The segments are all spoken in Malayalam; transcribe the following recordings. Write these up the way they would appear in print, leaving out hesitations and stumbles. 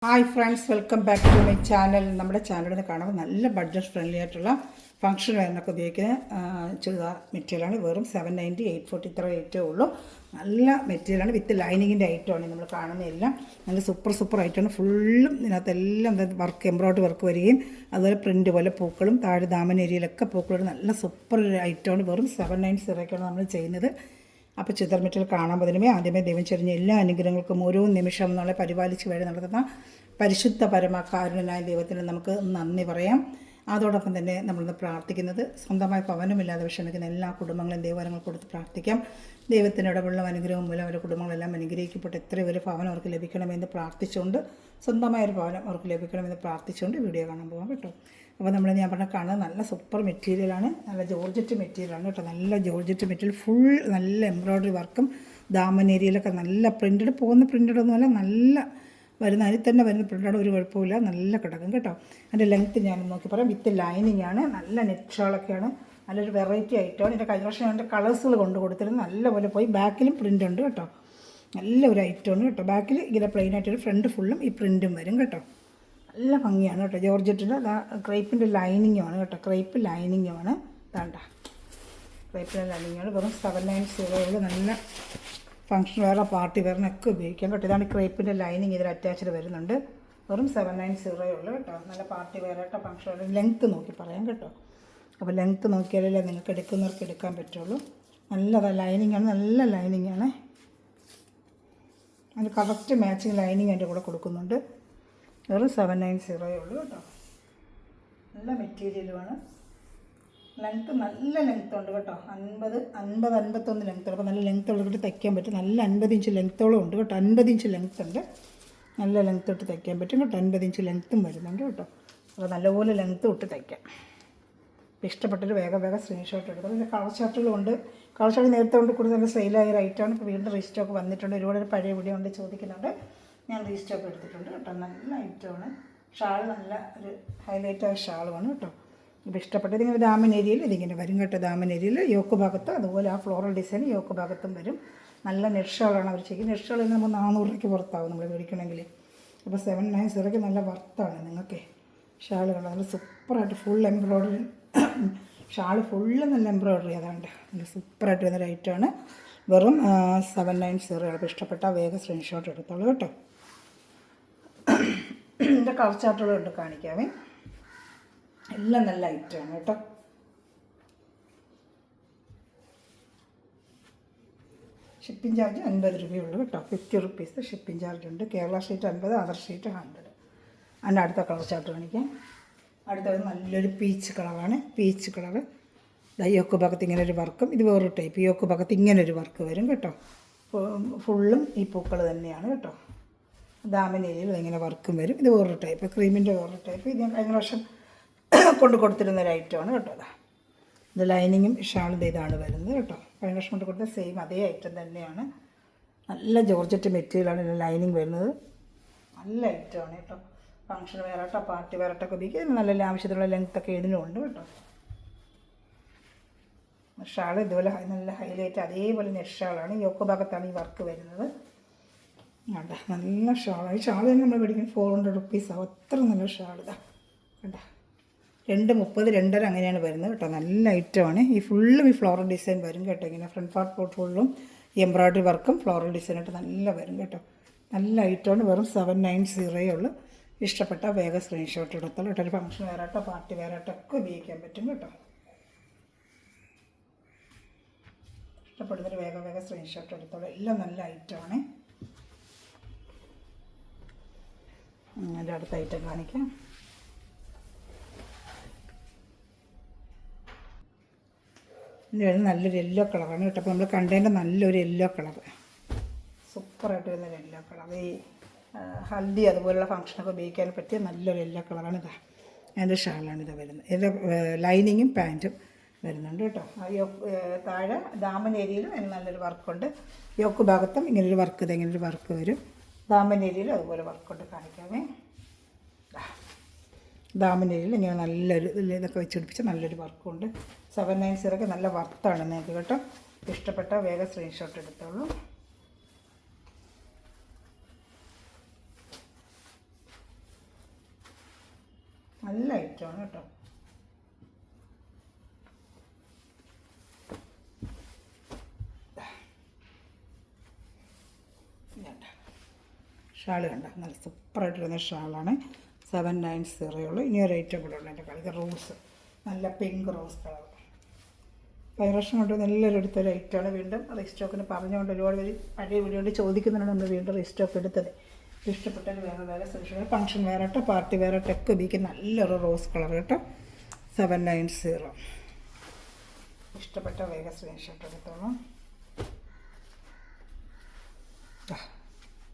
Hi friends, welcome back to my channel. നമ്മുടെ ചാനലിൽ കാണുമ്പോൾ നല്ല ബഡ്ജറ്റ് ഫ്രണ്ട്ലി ആയിട്ടുള്ള ഫംഗ്ഷൻ വെയറിനൊക്കെ ഉപയോഗിക്കുന്ന ചുരിദാർ മെറ്റീരിയലാണ്. വെറും 790, 840 റേറ്റേ ഉള്ളൂ. നല്ല മെറ്റീരിയലാണ്. വിത്ത് ലൈനിങ്ങിൻ്റെ ഐറ്റമാണ് നമ്മൾ കാണുന്നതെല്ലാം. നല്ല സൂപ്പർ ഐറ്റമാണ്. ഫുള്ളും ഇതിനകത്തെല്ലാം വർക്ക്, എംബ്രോയ്ഡറി വർക്ക് വരികയും അതുപോലെ പ്രിൻറ്റ് പോലെ പൂക്കളും താഴെ ദാമൻ ഏരിയയിലൊക്കെ പൂക്കളും നല്ല സൂപ്പർ ഐറ്റമാണ്. വെറും 790 നമ്മൾ ചെയ്യുന്നത്. അപ്പോൾ ചുരിദാർ മെറ്റീരിയൽ കാണാൻ പറ്റുന്നതിനുമേ ആദ്യമേ ദൈവം ചൊരിഞ്ഞ എല്ലാ അനുഗ്രഹങ്ങൾക്കും ഓരോ നിമിഷം നമ്മളെ പരിപാലിച്ച് വഴി നടത്തുന്ന പരിശുദ്ധ പരമകാരുണ്യനായ ദൈവത്തിന് നമുക്ക് നന്ദി പറയാം. അതോടൊപ്പം തന്നെ നമ്മളിന്ന് പ്രാർത്ഥിക്കുന്നത് സ്വന്തമായി ഭവനമില്ലാതെ വിഷമിക്കുന്ന എല്ലാ കുടുംബങ്ങളെയും ദൈവവരങ്ങൾ കൊടുത്ത് പ്രാർത്ഥിക്കാം. ദൈവത്തിൻ്റെ ഇടപെടലും അനുഗ്രഹവും മൂലം അവരുടെ കുടുംബങ്ങളെല്ലാം അനുഗ്രഹിക്കപ്പെട്ട് എത്രയും ഒരു ഭവനം അവർക്ക് ലഭിക്കണമെന്ന് പ്രാർത്ഥിച്ചുകൊണ്ട്, സ്വന്തമായൊരു ഭവനം അവർക്ക് ലഭിക്കണമെന്ന് പ്രാർത്ഥിച്ചുകൊണ്ട് വീഡിയോ കാണാൻ പോകാം കേട്ടോ. അപ്പോൾ ഞാൻ പറഞ്ഞ കാണുന്നത് നല്ല സൂപ്പർ മെറ്റീരിയലാണ്. നല്ല ജോർജറ്റ് മെറ്റീരിയലാണ് കേട്ടോ. നല്ല ജോർജറ്റ് മെറ്റീരിയൽ, ഫുൾ നല്ല എംബ്രോയ്ഡറി വർക്കും ദാമൻ ഏരിയയിലൊക്കെ നല്ല പ്രിൻറ്റഡ്, പോകുന്ന പ്രിൻറ്റഡൊന്നുമല്ല, നല്ല വരുന്ന അതിൽ തന്നെ വരുന്ന പ്രിൻറ്റഡ്, ഒരു കുഴപ്പമില്ല, നല്ല കിടക്കും കേട്ടോ. അതിൻ്റെ ലെങ്ത്ത് ഞാൻ നോക്കി പറയാം. വിത്ത് ലൈനിങ് ആണ്. നല്ല നെറ്റ് ഷോളൊക്കെയാണ്. നല്ലൊരു വെറൈറ്റി ഐറ്റമാണ്. ഇതിൻ്റെ കഴിഞ്ഞ വർഷം അതിൻ്റെ കളേഴ്സുകൾ കൊണ്ട് കൊടുത്തിരുന്നു. നല്ലപോലെ പോയി. ബാക്കിലും പ്രിൻ്റ് ഉണ്ട് കേട്ടോ. നല്ലൊരു ഐറ്റമാണ് കേട്ടോ. ബാക്കിൽ ഇങ്ങനെ പ്ലെയിൻ ആയിട്ടൊരു ഫ്രണ്ട് ഫുള്ളും ഈ പ്രിൻറ്റും വരും കേട്ടോ. നല്ല ഭംഗിയാണ് കേട്ടോ. ജോർജറ്റിൻ്റെ ക്രേപ്പിൻ്റെ ലൈനിങ്ങുമാണ് കേട്ടോ. ക്രേപ്പ് ലൈനിങ്ങുമാണ്. വേണ്ട, ക്രേപ്പിൻ്റെ ലൈനിങ്ങാണ്. വെറും 790 നല്ല ഫംഗ്ഷൻ വെയർ, പാർട്ടി വെയറിനൊക്കെ ഉപയോഗിക്കാം കേട്ടോ. ഇതാണ് ക്രേപ്പിൻ്റെ ലൈനിങ്. ഇതിൽ അറ്റാച്ച്ഡ് വരുന്നുണ്ട്. വെറും 790 ഉള്ളൂ കേട്ടോ. നല്ല പാർട്ടി വെയർ കേട്ടോ. ഫംഗ്ഷൻ വെയർ ലെങ്ത്ത് നോക്കി പറയാം കേട്ടോ. അപ്പോൾ ലെങ്ത്ത് നോക്കിയാലല്ലേ നിങ്ങൾക്ക് എടുക്കുന്നവർക്ക് എടുക്കാൻ പറ്റുള്ളൂ. നല്ലതാണ്. ലൈനിങ്ങാണ്, നല്ല ലൈനിങ്ങാണ്. അതിന് കറക്റ്റ് മാച്ചിങ് ലൈനിങ് അതിൻ്റെ കൂടെ കൊടുക്കുന്നുണ്ട്. വെറും 790 ഉള്ളൂ കേട്ടോ. നല്ല മെറ്റീരിയലുമാണ്. ലെങ്ത്ത് നല്ല ലെങ്ത്ത് ഉണ്ട് കേട്ടോ. 50-51 ലെങ്ത്ത് ഉണ്ട്. അപ്പോൾ നല്ല ലെങ്ത്ത് ഉള്ളിട്ട് തയ്ക്കാൻ പറ്റും. നല്ല 50 ഇഞ്ച് ലെങ്ത്തോളം ഉണ്ട് കേട്ടോ. 50 ഇഞ്ച് ലെങ്ത്ത് ഉണ്ട്. നല്ല ലെങ്ത്ത് ഇട്ട് തയ്ക്കാൻ പറ്റും കേട്ടോ. 50 ഇഞ്ച് ലെങ്ത്തും വരുന്നുണ്ട് കേട്ടോ. അപ്പോൾ നല്ലപോലെ ലെങ്ത്ത് ഇട്ട് തയ്ക്കാം. ഇഷ്ടപ്പെട്ടൊരു വേഗം സ്ക്രീൻഷോട്ട് എടുക്കും. പിന്നെ കളർ ചാർട്ടുകളുണ്ട്. കളർ ചാർട്ട് നേരത്തെ കൊണ്ട് കൂടുതൽ നല്ല സെയിലായ ഐറ്റമാണ്. ഇപ്പോൾ വീണ്ടും റീസ്റ്റോക്ക് വന്നിട്ടുണ്ട്. ഒരുപാട് പഴയ വീഡിയോ കൊണ്ട് ചോദിക്കുന്നുണ്ട്. ഞാൻ റീസ്റ്റോക്ക് എടുത്തിട്ടുണ്ട് കേട്ടോ. നല്ല ഐറ്റമാണ്. ഷാൾ നല്ല ഒരു ഹൈലൈറ്റായ ഷാളുമാണ് കേട്ടോ. ഇപ്പോൾ ഇഷ്ടപ്പെട്ടത് ഇങ്ങനെ ദാമൻ ഏരിയയിൽ ഇതിങ്ങനെ വരും കേട്ടോ. ദാമൻ ഏരിയയിൽ യോക്ക് ഭാഗത്ത് അതുപോലെ ആ ഫ്ലോറൽ ഡിസൈൻ യോക്ക് ഭാഗത്തും വരും. നല്ല നെറ്റ് ഷാളാണ് അവർ ചെയ്യുന്നത്. നെറ്റ് ഷാളിൽ നമുക്ക് 400 രൂപയ്ക്ക് പുറത്താവും നമ്മൾ മേടിക്കണമെങ്കിൽ. അപ്പോൾ 790 നല്ല വർത്താണ് നിങ്ങൾക്ക്. ഷാളുകൾ നല്ല സൂപ്പറായിട്ട് ഫുൾ എംബ്രോയ്ഡറി, ഷാൾ ഫുള്ള് നല്ല എംബ്രോയ്ഡറി. അതാണ്ട് നല്ല സൂപ്പറായിട്ട് വരുന്ന ഐറ്റമാണ്. വെറും 790. അപ്പോൾ ഇഷ്ടപ്പെട്ട വേഗം സ്ക്രീൻഷോട്ട് എടുത്തോളൂ കേട്ടോ. ഇതിൻ്റെ കളർ ചാർട്ടുകളുണ്ട്, കാണിക്കാമേ. എല്ലാം നല്ല ഐറ്റമാണ് കേട്ടോ. ഷിപ്പിംഗ് ചാർജ് 50 രൂപയുള്ളൂ കേട്ടോ. 50 റുപ്പീസ് ഷിപ്പിംഗ് ചാർജ് ഉണ്ട്. Kerala sheet 50, other sheet 100. അതിൻ്റെ അടുത്ത കളർ ചാർട്ട് കാണിക്കാം. അടുത്തത് നല്ലൊരു പീച്ച് കളറാണ്. പീച്ച് കളറ് യോക്ക് ഭാഗത്ത് ഇങ്ങനെ ഒരു വർക്കും, ഇത് വേറൊരു ടൈപ്പ്. യോക്ക് ഭാഗത്ത് ഇങ്ങനെ ഒരു വർക്ക് വരും കേട്ടോ. ഫുള്ളും ഈ പൂക്കൾ തന്നെയാണ് കേട്ടോ. ദാമൻ ഏരിയയിൽ ഇങ്ങനെ വർക്കും വരും. ഇത് വേറൊരു ടൈപ്പ്, ക്രീമിൻ്റെ വേറൊരു ടൈപ്പ്. ഇത് ഞാൻ കഴിഞ്ഞ വർഷം കൊണ്ട് കൊടുത്തിരുന്ന ഒരു ഐറ്റമാണ് കേട്ടോ. ഇത് ലൈനിങ്ങും ഷാളും ഇതാണ് വരുന്നത് കേട്ടോ. കഴിഞ്ഞ വർഷം കൊണ്ട് കൊടുത്ത സെയിം അതേ ഐറ്റം തന്നെയാണ്. നല്ല ജോർജറ്റ് മെറ്റീരിയലാണ് ഇതിൽ ലൈനിങ് വരുന്നത്. നല്ല ഐറ്റമാണ് കേട്ടോ. ഫംഗ്ഷൻ വേറാട്ടോ, പാർട്ടി വേറാട്ടൊക്കെ ഉപയോഗിക്കുക. നല്ല ആവശ്യത്തിലുള്ള ലെങ്ത്തൊക്കെ ഇതിനുണ്ട് കേട്ടോ. ഷാൾ ഇതുപോലെ നല്ല ഹൈലൈറ്റ് അതേപോലെ നെറ്റ് ഷാളാണ്. യോക്ക് ഭാഗത്താണ് ഈ വർക്ക് വരുന്നത്. കണ്ട നല്ല ഷാളാണ്. ഈ ഷാൾ തന്നെ നമ്മൾ മേടിക്കുന്നത് 400 റുപ്പീസ് ആവും. അത്ര നല്ല ഷാൾ. ഇതാ കണ്ട 230, 2.5 അങ്ങനെയാണ് വരുന്നത് കേട്ടോ. നല്ല ഐറ്റമാണ്. ഈ ഫുള്ളും ഈ ഫ്ലോറൽ ഡിസൈൻ വരും കേട്ടോ. ഇങ്ങനെ ഫ്രണ്ട് പാർട്ട് പോർട്ട് ഫുള്ളും എംബ്രോയ്ഡറി വർക്കും ഫ്ലോറൽ ഡിസൈനായിട്ട് നല്ല വരും കേട്ടോ. നല്ല ഐറ്റമാണ്. വെറും 790 ഉള്ളൂ. ഇഷ്ടപ്പെട്ട വേഗം സ്ക്രീൻഷോട്ട് എടുത്തോളൂ കേട്ടോ. ഒരു ഫംഗ്ഷൻ വേറാട്ടോ, പാർട്ടി വേറാട്ടോ ഒക്കെ ഉപയോഗിക്കാൻ പറ്റും കേട്ടോ. ഇഷ്ടപ്പെടുന്നൊരു വേഗം സ്ക്രീൻഷോട്ട് എടുത്തോളൂ. എല്ലാം നല്ല ഐറ്റമാണ്. അതിൻ്റെ അടുത്ത ഐറ്റം കാണിക്കാം. ഇത് നല്ലൊരു യെല്ലോ കളറാണ് കേട്ടോ. അപ്പോൾ നമ്മൾ കണ്ടതിൻ്റെ നല്ലൊരു യെല്ലോ കളർ, സൂപ്പറായിട്ട് വരുന്നൊരു യെല്ലോ കളർ. ഈ ഹൽദി അതുപോലുള്ള ഫംഗ്ഷനൊക്കെ ഉപയോഗിക്കാൻ പറ്റിയ നല്ലൊരു യെല്ലോ കളറാണ്. ഇതാ അതിൻ്റെ ഷാളാണ് ഇത് വരുന്നത്. ഇതിൻ്റെ ലൈനിങ്ങും പാൻറ്റും വരുന്നുണ്ട് കേട്ടോ. താഴെ ദാമൻ ഏരിയയിലും അതിന് നല്ലൊരു വർക്കുണ്ട്. യോക്ക് ഭാഗത്തും ഇങ്ങനൊരു വർക്ക്, ഇതെങ്ങനൊരു വർക്ക് വരും. ദാമൻ ഏരിയയിലും അതുപോലെ വർക്കുണ്ട്, കാണിക്കാമേ. ദാമൻ ഏരിയയിൽ ഇങ്ങനെ നല്ലൊരു ഇതൊക്കെ വെച്ചുപിടിപ്പിച്ച നല്ലൊരു വർക്കുണ്ട്. 790 നല്ല വർത്താണ് നിങ്ങൾക്ക് കേട്ടോ. ഇഷ്ടപ്പെട്ട വേഗം സ്ക്രീൻഷോട്ട് എടുത്തോളൂ. നല്ല ഐറ്റമാണ് കേട്ടോ. ഷാൾ കണ്ട നല്ല സൂപ്പറായിട്ടിരുന്ന ഷാളാണ്. 790 ഉള്ളൂ. ഇനി ഒരു ഐറ്റം കൂടെ ഉണ്ട് എൻ്റെ കളി, റോസ്, നല്ല പിങ്ക് റോസ് കളർ. കഴിഞ്ഞ വർഷം കൊണ്ട് നല്ലൊരു എടുത്തൊരു ഐറ്റമാണ്. വീണ്ടും റീസ്റ്റോക്കിന് പറഞ്ഞുകൊണ്ട് ഒരുപാട് പേര് പഴയ വീഡിയോ കൊണ്ട് ചോദിക്കുന്നതാണ് നമ്മൾ വീണ്ടും റീസ്റ്റോക്ക് എടുത്തത്. ഇഷ്ടപ്പെട്ടൊരു വേറെ സെലക്ഷൻ, ഫംഗ്ഷൻ വേറെ കേട്ടോ, പാർട്ടി വേറെ ടെക്ക് ഉപയോഗിക്കുന്ന നല്ലൊരു റോസ് കളർ കേട്ടോ. 790. ഇഷ്ടപ്പെട്ട വേഗം സ്ക്രീൻഷോട്ട് എടുത്തോളാം.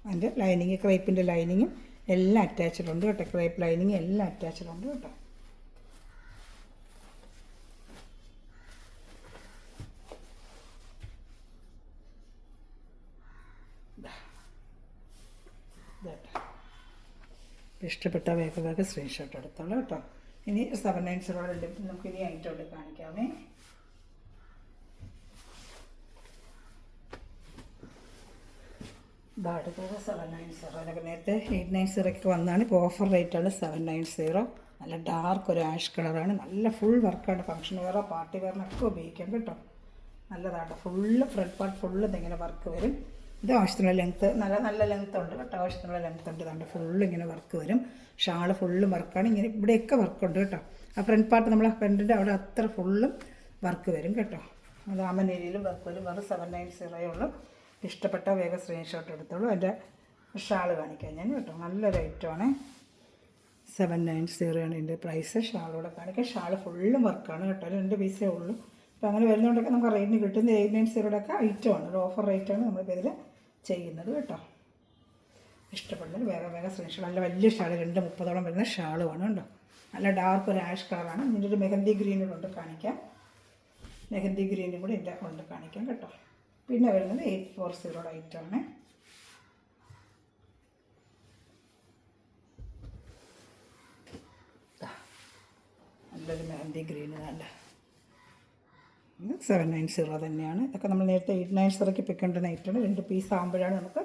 അതിൻ്റെ ലൈനിങ്, ക്രേപ്പിൻ്റെ ലൈനിങ്ങും എല്ലാം അറ്റാച്ച്ഡ് ഉണ്ട് കേട്ടോ. ക്രേപ്പ് ലൈനിങ് എല്ലാം അറ്റാച്ച്ഡ് ഉണ്ട് കേട്ടോ. ഇഷ്ടപ്പെട്ട വേഗം സ്ക്രീൻഷോട്ട് എടുത്തോളാം കേട്ടോ. ഇനി 790 നമുക്ക് ഇനി ഐറ്റം കാണിക്കാമേ. അടുത്തത് 790. അതിനൊക്കെ നേരത്തെ 890 വന്നാണ്. ഇപ്പോൾ ഓഫർ റേറ്റാണ് 790. നല്ല ഡാർക്ക് ഒരു ആഷ് കളറാണ്. നല്ല ഫുൾ വർക്കാണ്. ഫംഗ്ഷൻ വെയറോ പാർട്ടി വെയറിനൊക്കെ ഉപയോഗിക്കാം കേട്ടോ. നല്ലതാണ്. ഫുള്ള് ഫ്രണ്ട് പാർട്ട് ഫുള്ള് ഇങ്ങനെ വർക്ക് വരും. ഇത് ആവശ്യത്തിനുള്ള ലെങ്ത്ത്, നല്ല ലെങ്ത്ത് ഉണ്ട് കേട്ടോ. ആവശ്യത്തിനുള്ള ലെങ്ത്ത് ഉണ്ട്. ഇതുണ്ട് ഫുള്ള് ഇങ്ങനെ വർക്ക് വരും. ഷാള് ഫുള്ളും വർക്കാണ്. ഇങ്ങനെ ഇവിടെയൊക്കെ വർക്കുണ്ട് കേട്ടോ. ആ ഫ്രണ്ട് പാർട്ട് നമ്മൾ ഫ്രണ്ടിൻ്റെ അവിടെ അത്ര ഫുള്ളും വർക്ക് വരും കേട്ടോ. ദാമൻ ഏരിയയിലും വർക്ക് വരും. വെറും 790 ഉള്ളൂ. ഇഷ്ടപ്പെട്ട വേഗം സ്ക്രീൻഷോട്ട് എടുത്തോളൂ. എൻ്റെ ഷാള് കാണിക്കാം ഞാൻ കേട്ടോ. നല്ലൊരു ഐറ്റമാണ്. 790 ആണ് ഇതിൻ്റെ പ്രൈസ്. ഷാളൂടെ കാണിക്കാം. ഷാള് ഫുള്ളും വർക്കാണ് കേട്ടോ. 2 പീസേ ഉള്ളൂ. അപ്പോൾ അങ്ങനെ വരുന്നതുകൊണ്ടൊക്കെ നമുക്ക് റേറ്റിന് കിട്ടുന്ന 890 ഒക്കെ ഐറ്റമാണ്. ഒരു ഓഫർ റേറ്റാണ് നമ്മളിപ്പോൾ ഇതിൽ ചെയ്യുന്നത് കേട്ടോ. ഇഷ്ടപ്പെടുന്നത് വേഗം സ്ക്രീൻഷോട്ട്. നല്ല വലിയ ഷാൾ, 230 വരുന്ന ഷാളുമാണ് കേട്ടോ. നല്ല ഡാർക്ക് ഒരു ആഷ് കളറാണ്. ഇതിൻ്റെ ഒരു മെഹന്തി ഗ്രീനും കൊണ്ട് കാണിക്കാം. മെഹന്തി ഗ്രീനും കൂടി ഇതിൻ്റെ കൊണ്ട് കാണിക്കാം കേട്ടോ. പിന്നെ വരുന്നത് 840 ഐറ്റമാണ്. നല്ലൊരു മെഹന്തി ഗ്രീന് നല്ല 790 തന്നെയാണ്. ഇതൊക്കെ നമ്മൾ നേരത്തെ 890 പിക്കേണ്ട ഐറ്റമാണ്. 2 പീസ് ആകുമ്പോഴാണ് നമുക്ക്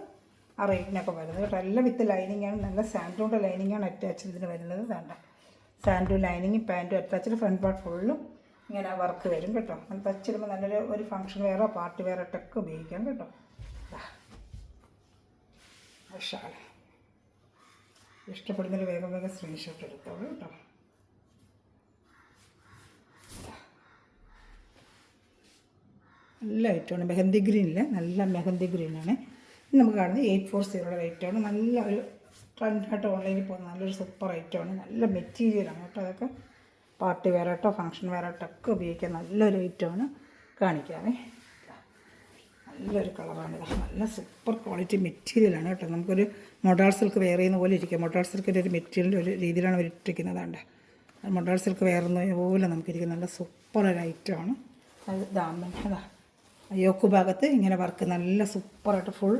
ആ റേറ്റിനൊക്കെ വരുന്നത് കേട്ടോ. എല്ലാം വിത്ത് ലൈനിങ്ങാണ്. നല്ല സാൻഡൂൻ്റെ ലൈനിങ്ങാണ് അറ്റാച്ച് ഇതിന് വരുന്നത്. വേണ്ട സാൻഡു ലൈനിങ്ങും പാൻറ്റും അറ്റാച്ച്ഡ്. ഫ്രണ്ട് പാർട്ട് ഫുള്ളും ഇങ്ങനെ വർക്ക് വരും കേട്ടോ. അത് തച്ചിടുമ്പോൾ നല്ലൊരു ഒരു ഫംഗ്ഷൻ വെയറോ പാർട്ടി വെയറോ ഒക്കെ ഉപയോഗിക്കാം കേട്ടോ. ഷാൾ ഇഷ്ടപ്പെടുന്നതിൽ വേഗം സ്ക്രീൻഷോട്ട് എടുത്തോളൂ കേട്ടോ. നല്ല ഐറ്റമാണ്. മെഹന്തി ഗ്രീനിൽ നല്ല മെഹന്തി ഗ്രീനാണ് നമുക്ക് കാണുന്നത്. 840 റേറ്റാണ്. നല്ല ഒരു ട്രെൻഡായിട്ട് ഓൺലൈനിൽ പോകുന്ന നല്ലൊരു സൂപ്പർ ഐറ്റമാണ്. നല്ല മെറ്റീരിയലാണ് കേട്ടോ. അതൊക്കെ പാർട്ടി വെയറായിട്ടോ ഫംഗ്ഷൻ വെയറായിട്ടോ ഒക്കെ ഉപയോഗിക്കാൻ നല്ലൊരു ഐറ്റമാണ്. കാണിക്കാമേ. നല്ലൊരു കളറാണ്. നല്ല സൂപ്പർ ക്വാളിറ്റി മെറ്റീരിയലാണ് കേട്ടോ. നമുക്കൊരു മൊഡാൾ സിൽക്ക് വെയർ ചെയ്യുന്ന പോലെ ഇരിക്കുക. മൊഡാൾ സിൽക്കിൻ്റെ ഒരു മെറ്റീരിയലിൻ്റെ ഒരു രീതിയിലാണ് അവർ ഇട്ടിരിക്കുന്നതാണ്ട്. മൊഡാൾ സിൽക്ക് വെയർ ചെയ്യുന്ന പോലെ നമുക്കിരിക്കുന്ന നല്ല സൂപ്പർ ഒരു ഐറ്റമാണ്. അത് ദാമൻ യോക്ക് ഭാഗത്ത് ഇങ്ങനെ വർക്ക് നല്ല സൂപ്പറായിട്ട് ഫുൾ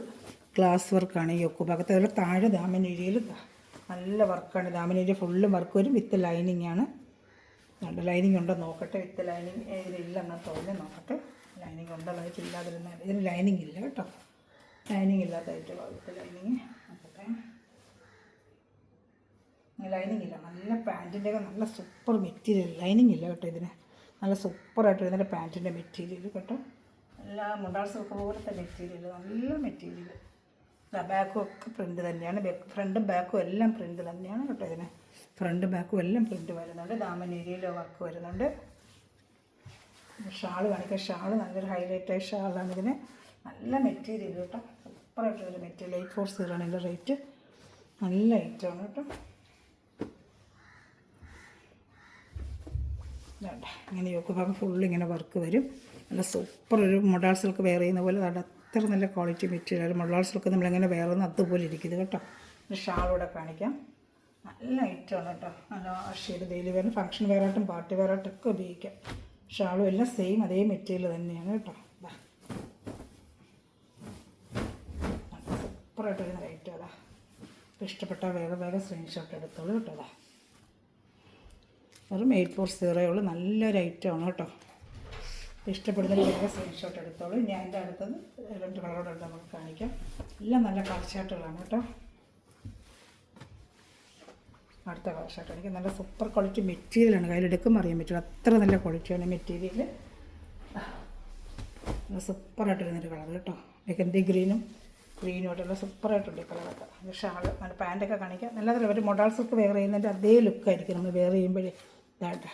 ഗ്ലാസ് വർക്കാണ് ഈ യോക്ക് ഭാഗത്ത്. അതുപോലെ താഴെ ദാമൻ ഏരിയയിൽ നല്ല വർക്കാണ്. ദാമൻ ഏരിയ ഫുള്ളും വർക്ക് വരും. വിത്ത് ലൈനിങ് ആണ്. ലൈനിങ് ഉണ്ടോ നോക്കട്ടെ. വിത്ത് ലൈനിങ് ഇതിലില്ലെന്ന് തോന്നി. നോക്കട്ടെ ലൈനിങ് ഉണ്ടോ ഇല്ലാതിരുന്ന. ഇതിന് ലൈനിങ് ഇല്ല കേട്ടോ. ലൈനിങ് ഇല്ലാത്തതായിട്ട് വിത്ത് ലൈനിങ് നോക്കട്ടെ. ലൈനിങ് ഇല്ല. നല്ല പാൻറ്റിൻ്റെയൊക്കെ നല്ല സൂപ്പർ മെറ്റീരിയൽ. ലൈനിങ് ഇല്ല കേട്ടോ. ഇതിന് നല്ല സൂപ്പറായിട്ട് വരുന്നതിൻ്റെ പാൻറ്റിൻ്റെ മെറ്റീരിയൽ കേട്ടോ. നല്ല മുണ്ടാൾ സിൽക്ക് പോലത്തെ മെറ്റീരിയൽ. നല്ല മെറ്റീരിയൽ. ബാക്കും ഒക്കെ പ്രിൻ്റ് തന്നെയാണ്. ഫ്രണ്ടും ബാക്കും എല്ലാം പ്രിൻ്റ് തന്നെയാണ് കേട്ടോ. ഇതിന് ഫ്രണ്ട് ബാക്കും എല്ലാം പ്രിൻ്റ് വരുന്നുണ്ട്. ദാമൻ ഏരിയയിലോ വർക്ക് വരുന്നുണ്ട്. ഷാൾ കാണിക്കുക. ഷാൾ നല്ലൊരു ഹൈലൈറ്റായ ഷാളാണ്. ഇതിന് നല്ല മെറ്റീരിയൽ കേട്ടോ. സൂപ്പറായിട്ടുള്ളൊരു മെറ്റീരിയൽ. 840 ആണ് ഇതിൻ്റെ റേറ്റ്. നല്ല ഐറ്റമാണ് കേട്ടോ. വേണ്ട ഇങ്ങനെ യോക്ക് ഭാഗം ഫുള്ള് ഇങ്ങനെ വർക്ക് വരും. നല്ല സൂപ്പർ ഒരു മൊഡാൾ സിൽക്ക് വെയർ ചെയ്യുന്ന പോലെ അത്ര നല്ല ക്വാളിറ്റി മെറ്റീരിയൽ. മൊഡാൾ സിൽക്ക് നമ്മളെങ്ങനെ വെയർ ചെയ്യുന്ന അതുപോലെ ഇരിക്കുന്നത് കേട്ടോ. ഷാളൂടെ കാണിക്കാം. നല്ല ഐറ്റമാണ് കേട്ടോ. നല്ല ഷെയ്ഡ് ഡെയിലി വെയറിന് ഫംഗ്ഷൻ വെയറായിട്ടും പാർട്ടി വെയറായിട്ടും ഒക്കെ ഉപയോഗിക്കാം. ഷാളും എല്ലാം സെയിം അതേ മെറ്റീരിയൽ തന്നെയാണ് കേട്ടോ. സൂപ്പറായിട്ട് വരുന്ന ഐറ്റം അതാ. ഇഷ്ടപ്പെട്ട വേഗം സ്ക്രീൻഷോട്ട് എടുത്തോളൂ കേട്ടോ. അതാ വെറും 840 ഉള്ളൂ. നല്ലൊരു ഐറ്റമാണ് കേട്ടോ. ഇഷ്ടപ്പെടുന്നതിന് വേഗം സ്ക്രീൻഷോട്ട് എടുത്തോളൂ. ഇനി അതിൻ്റെ അടുത്തത് 2 കളറോടെ നമുക്ക് കാണിക്കാം. എല്ലാം നല്ല കളർച്ചാട്ടുകളാണ് കേട്ടോ. അടുത്ത കളർ ഷർട്ട് എനിക്ക് നല്ല സൂപ്പർ ക്വാളിറ്റി മെറ്റീരിയലാണ്, കയ്യിലെടുക്കുമ്പോൾ അറിയാൻ പറ്റും അത്ര നല്ല ക്വാളിറ്റിയാണ് മെറ്റീരിയൽ. നല്ല സൂപ്പറായിട്ടിരുന്നൊരു കളർ കേട്ടോ, മെഹന്തി ഗ്രീനുമായിട്ടുള്ള സൂപ്പറായിട്ടുണ്ട് ഈ കളറൊക്കെ. ഷാൾ നല്ല പാൻറ്റൊക്കെ കാണിക്കാം, നല്ല ഒരു മൊഡാൾ സിൽക്ക് വെയർ ചെയ്യുന്നതിൻ്റെ അതേ ലുക്കായിരിക്കും നമ്മൾ വെയർ ചെയ്യുമ്പോഴേ. ഇതാട്ടെ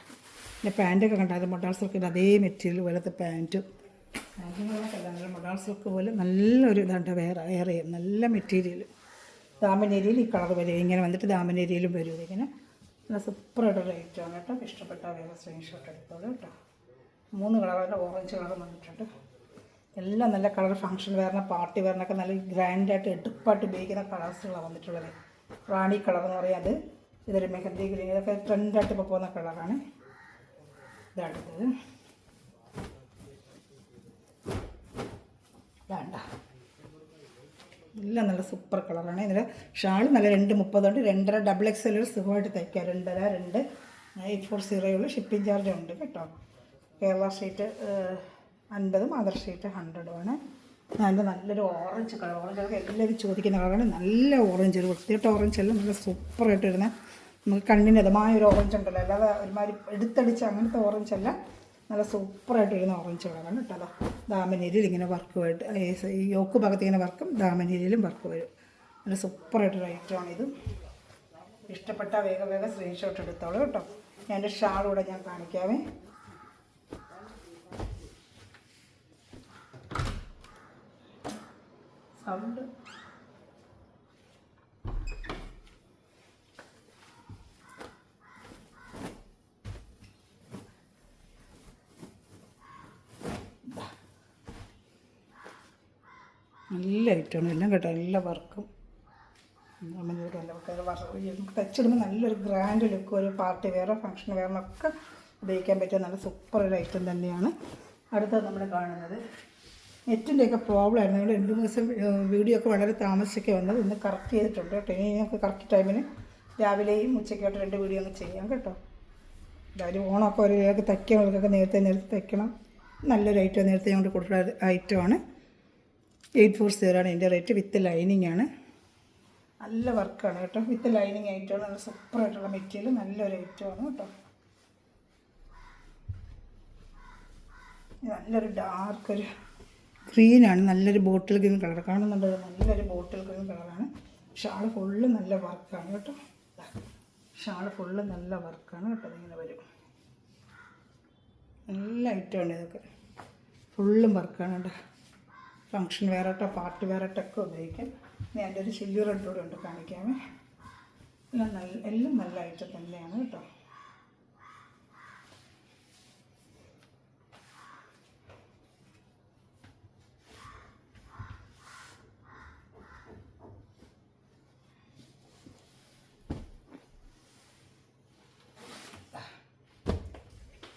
പിന്നെ പാൻറ്റൊക്കെ കണ്ടാൽ മൊഡാൾ സിൽക്കിൻ്റെ അതേ മെറ്റീരിയൽ പോലത്തെ പാൻറ്റും പാൻറ്റുകളൊക്കെ നല്ല മൊഡാൾ സിൽക്ക് പോലെ നല്ലൊരു ഇതാണ്ട് വെയർ ചെയ്യും, നല്ല മെറ്റീരിയൽ. ദാമനേരിയിൽ ഈ കളർ വരും, ഇങ്ങനെ വന്നിട്ട് ദാമനേരിയിലും വരും ഇതിങ്ങനെ. നല്ല സൂപ്പറായിട്ടൊരു ഐറ്റമാണ് കേട്ടോ. ഇഷ്ടപ്പെട്ട വേറെ സ്ക്രീൻഷോട്ട് എടുത്തോളൂ കേട്ടോ. 3 കളറിൻ്റെ ഓറഞ്ച് കളർ വന്നിട്ടുണ്ട്. എല്ലാം നല്ല കളർ, ഫംഗ്ഷൻ വെയറിന് പാർട്ടി വെയറിനൊക്കെ നല്ല ഗ്രാൻഡായിട്ട് എടുപ്പായിട്ട് ഉപയോഗിക്കുന്ന കളേഴ്സുകളാണ് വന്നിട്ടുള്ളത്. റാണി കളർ എന്ന് പറയാം, ഇതൊരു മെഹന്തി ഗ്രീൻ, ഇതൊക്കെ ട്രെൻഡായിട്ട് ഇപ്പോൾ പോകുന്ന കളറാണ്. ഇതടുത്തത് വേണ്ട, എല്ലാം നല്ല സൂപ്പർ കളറാണ്. ഇതിൽ ഷാൾ നല്ല 230 ഉണ്ട്, 2.5 ഡബിൾ XL സുഖമായിട്ട് തയ്ക്കാം. 2.5 840 ഷിപ്പിംഗ് ചാർജ് ഉണ്ട് കേട്ടോ. കേരള സ്റ്റേറ്റ് 50, അതർ സ്റ്റേറ്റ് 100 അതിൻ്റെ നല്ലൊരു ഓറഞ്ച് കളർ എല്ലാവരും ചോദിക്കുന്ന കളറാണ്. നല്ല ഓറഞ്ച്, ഒരു വൃത്തിയായിട്ട് ഓറഞ്ച് അല്ല, നല്ല സൂപ്പറായിട്ട് വരുന്ന നമുക്ക് കണ്ണിന് ഇതമായ ഒരു ഓറഞ്ച് ഉണ്ടല്ലോ, അല്ലാതെ ഒരുമാതിരി എടുത്തടിച്ച് അങ്ങനത്തെ ഓറഞ്ച് അല്ല, നല്ല സൂപ്പറായിട്ട് വരുന്ന ഓറഞ്ച് കളറാണ് കേട്ടോ. അതാ ദാമനേരിയിൽ ഇങ്ങനെ വർക്ക് വരും, ഈ യോക്ക് ഭാഗത്ത് ഇങ്ങനെ വർക്കും ദാമനേരിയിലും വർക്ക് വരും. നല്ല സൂപ്പറായിട്ടൊരു ഐറ്റമാണിത്. ഇഷ്ടപ്പെട്ട വേഗം സ്ക്രീൻഷോട്ട് എടുത്തോളൂ കേട്ടോ. ഞാൻ എൻ്റെ ഷാളൂടെ ഞാൻ കാണിക്കാവേ. സൗണ്ട് നല്ല ഐറ്റമാണ് എല്ലാം കേട്ടോ, എല്ലാ വർക്കും നമുക്ക് തച്ചിടുമ്പോൾ നല്ലൊരു ഗ്രാൻഡ് ലുക്ക്, ഒരു പാർട്ടി വെയറോ ഫംഗ്ഷൻ വെയറിനൊക്കെ ഉപയോഗിക്കാൻ പറ്റിയ നല്ല സൂപ്പർ ഒരു ഐറ്റം തന്നെയാണ്. അടുത്തത് നമ്മൾ കാണുന്നത് നെറ്റിൻ്റെയൊക്കെ പ്രോബ്ലം ആയിരുന്നു. ഞങ്ങൾ 2 ദിവസം വീഡിയോ ഒക്കെ വളരെ താമസിച്ചൊക്കെ വന്നത്, ഇന്ന് കറക്റ്റ് ചെയ്തിട്ടുണ്ട് കേട്ടോ. ഇനി ഞങ്ങൾക്ക് കറക്റ്റ് ടൈമിന് രാവിലെയും ഉച്ചയ്ക്കായിട്ട് 2 വീഡിയോ അങ്ങ് ചെയ്യാം കേട്ടോ. എല്ലാവരും ഓണമൊക്കെ ഒരു തയ്ക്കാനവർക്കൊക്കെ നേരത്തെ തയ്ക്കണം. നല്ലൊരു ഐറ്റം നേരത്തെ ഞങ്ങൾ കൊടുക്കുന്ന ഐറ്റമാണ്. 840 ആണ് എൻ്റെ റേറ്റ്. വിത്ത് ലൈനിങ് ആണ്, നല്ല വർക്കാണ് കേട്ടോ. വിത്ത് ലൈനിങ് ഐറ്റമാണ്, നല്ല സൂപ്പറായിട്ടുള്ള മെറ്റീരിയൽ, നല്ലൊരു ഐറ്റമാണ് കേട്ടോ. നല്ലൊരു ഡാർക്കൊരു ഗ്രീനാണ്, നല്ലൊരു ബോട്ടിൽ ഗ്രീൻ കളർ കാണുന്നുണ്ട്, നല്ലൊരു ബോട്ടിൽ ഗ്രീൻ കളറാണ്. ഷാൾ ഫുള്ള് നല്ല വർക്കാണ് കേട്ടോ. ഷാൾ ഫുള്ള് നല്ല വർക്കാണ് കേട്ടോ. ഇങ്ങനെ വരും, നല്ല ഐറ്റമാണ് ഇതൊക്കെ, ഫുള്ളും വർക്കാണ് കേട്ടോ. ഫംഗ്ഷൻ വെയറായിട്ടോ പാർട്ടി വെയറായിട്ടൊക്കെ ഉപയോഗിക്കാം. ഇനി അതിൻ്റെ ഒരു ചില്ലി റെഡ് കൂടെ ഉണ്ട്, കാണിക്കാമേ. എല്ലാം നല്ല ഐറ്റം തന്നെയാണ് കേട്ടോ.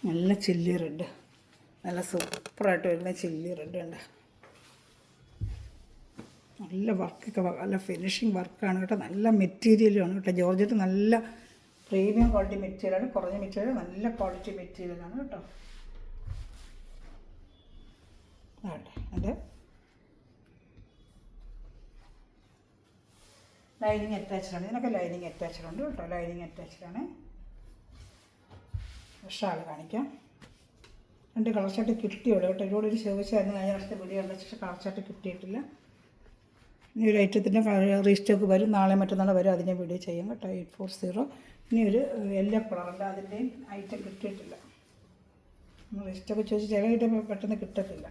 നല്ല ചില്ലി റെഡ്, നല്ല സൂപ്പറായിട്ട് വരുന്ന ചില്ലി റെഡ് ഉണ്ട്. നല്ല വർക്കൊക്കെ, നല്ല ഫിനിഷിങ് വർക്കാണ് കേട്ടോ. നല്ല മെറ്റീരിയലുമാണ് കേട്ടോ. ജോർജറ്റ് നല്ല പ്രീമിയം ക്വാളിറ്റി മെറ്റീരിയലാണ്, കുറഞ്ഞ മെറ്റീരിയൽ, നല്ല ക്വാളിറ്റി മെറ്റീരിയലാണ് കേട്ടോ. അതെ, അത് ലൈനിങ് അറ്റാച്ച്ഡാണ്, ഇതിനൊക്കെ ലൈനിങ് അറ്റാച്ച്ഡുണ്ട് കേട്ടോ. ലൈനിങ് അറ്റാച്ച്ഡാണ്. ഷാൾ കാണിക്കാം. 2 കളർ ഷർട്ട് കിട്ടിയുള്ളൂ കേട്ടോ. ഇതിലൂടെ ഒരു ചോദിച്ചായിരുന്നു കഴിഞ്ഞ വർഷത്തെ വീഡിയോ കണ്ട ശേഷം കളർ ഷർട്ട് കിട്ടിയിട്ടില്ല. ഇനി ഒരു ഐറ്റത്തിൻ്റെ റീസ്റ്റോക്ക് വരും, നാളെ മറ്റന്നാൾ വരും, അതിൻ്റെ വീഡിയോ ചെയ്യാം കേട്ടോ. 840. ഇനി ഒരു യെല്ലോ കളറുണ്ട്, അതിൻ്റെയും ഐറ്റം കിട്ടിയിട്ടില്ല. റീസ്റ്റോക്ക് ചോദിച്ച് ചില ഐറ്റം പെട്ടെന്ന് കിട്ടത്തില്ല.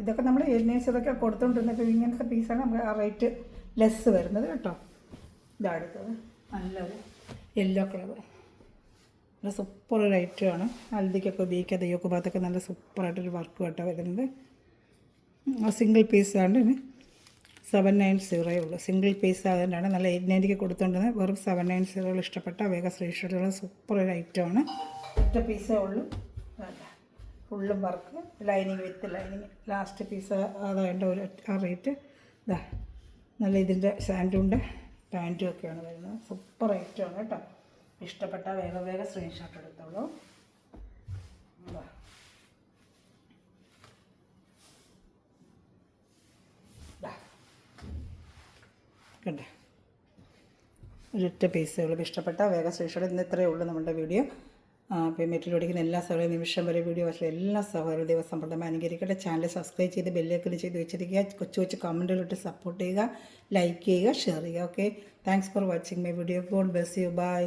ഇതൊക്കെ നമ്മൾ ഇതൊക്കെ കൊടുത്തുകൊണ്ടിരുന്നപ്പോൾ ഇങ്ങനത്തെ പീസാണ് നമുക്ക് ആ റേറ്റ് ലെസ് വരുന്നത് കേട്ടോ. ഇതടുത്തത് നല്ലൊരു യെല്ലോ കളർ, നല്ല സൂപ്പർ ഒരു ഐറ്റമാണ്. ഹൽദിക്കൊക്കെ ഉപയോഗിക്കാതെ യോക്ക് ഭാഗത്തൊക്കെ നല്ല സൂപ്പറായിട്ടൊരു വർക്ക് കേട്ടോ വരുന്നത്. സിംഗിൾ പീസാണ്ട് 790 ഉള്ളൂ. സിംഗിൾ പീസ് അതുകൊണ്ടാണ് നല്ല 890 കൊടുത്തുകൊണ്ടിരുന്നത്. വെറും 790 ഇഷ്ടപ്പെട്ട വേഗം സ്ക്രീൻഷോട്ടുകൾ. സൂപ്പർ ഒരു ഐറ്റമാണ്. ഒറ്റ പീസേ ഉള്ളൂ, ഫുള്ളും work, lining with lining. Last piece അതായത് ഒരു ആ റേറ്റ്. ഇതാ നല്ല ഇതിൻ്റെ സാൻഡുണ്ട്, പാൻറ്റും ഒക്കെയാണ് വരുന്നത്. സൂപ്പർ ഐറ്റമാണ് കേട്ടോ. ഇഷ്ടപ്പെട്ട വേഗം സ്ക്രീൻഷോട്ട് എടുത്തോളൂ. കണ്ടേ ഒരൊറ്റ പീസേ ഉള്ളൂ. ഇഷ്ടപ്പെട്ട വേഗം സ്ക്രീൻഷോട്ട്. ഇന്ന് ഇത്രയേ ഉള്ളൂ നമ്മുടെ വീഡിയോ. അപ്പോൾ മെറ്റീരിയൽ പഠിക്കുന്ന എല്ലാ സഹോദരവും നിമിഷം വരെ വീഡിയോ വാച്ചിലെ എല്ലാ സഹോദരവും ദൈവസമ്പർദ്ദം അനുകരിക്കട്ടെ. ചാനൽ സബ്സ്ക്രൈബ് ചെയ്ത് ബെല്ലൈക്കൺ ചെയ്ത് വെച്ചിരിക്കുക. കൊച്ചു കൊച്ചു കമൻറ്റുകളിട്ട് സപ്പോർട്ട് ചെയ്യുക, ലൈക്ക് ചെയ്യുക, ഷെയർ ചെയ്യുക. Okay, thanks for watching my video. God bless you. By.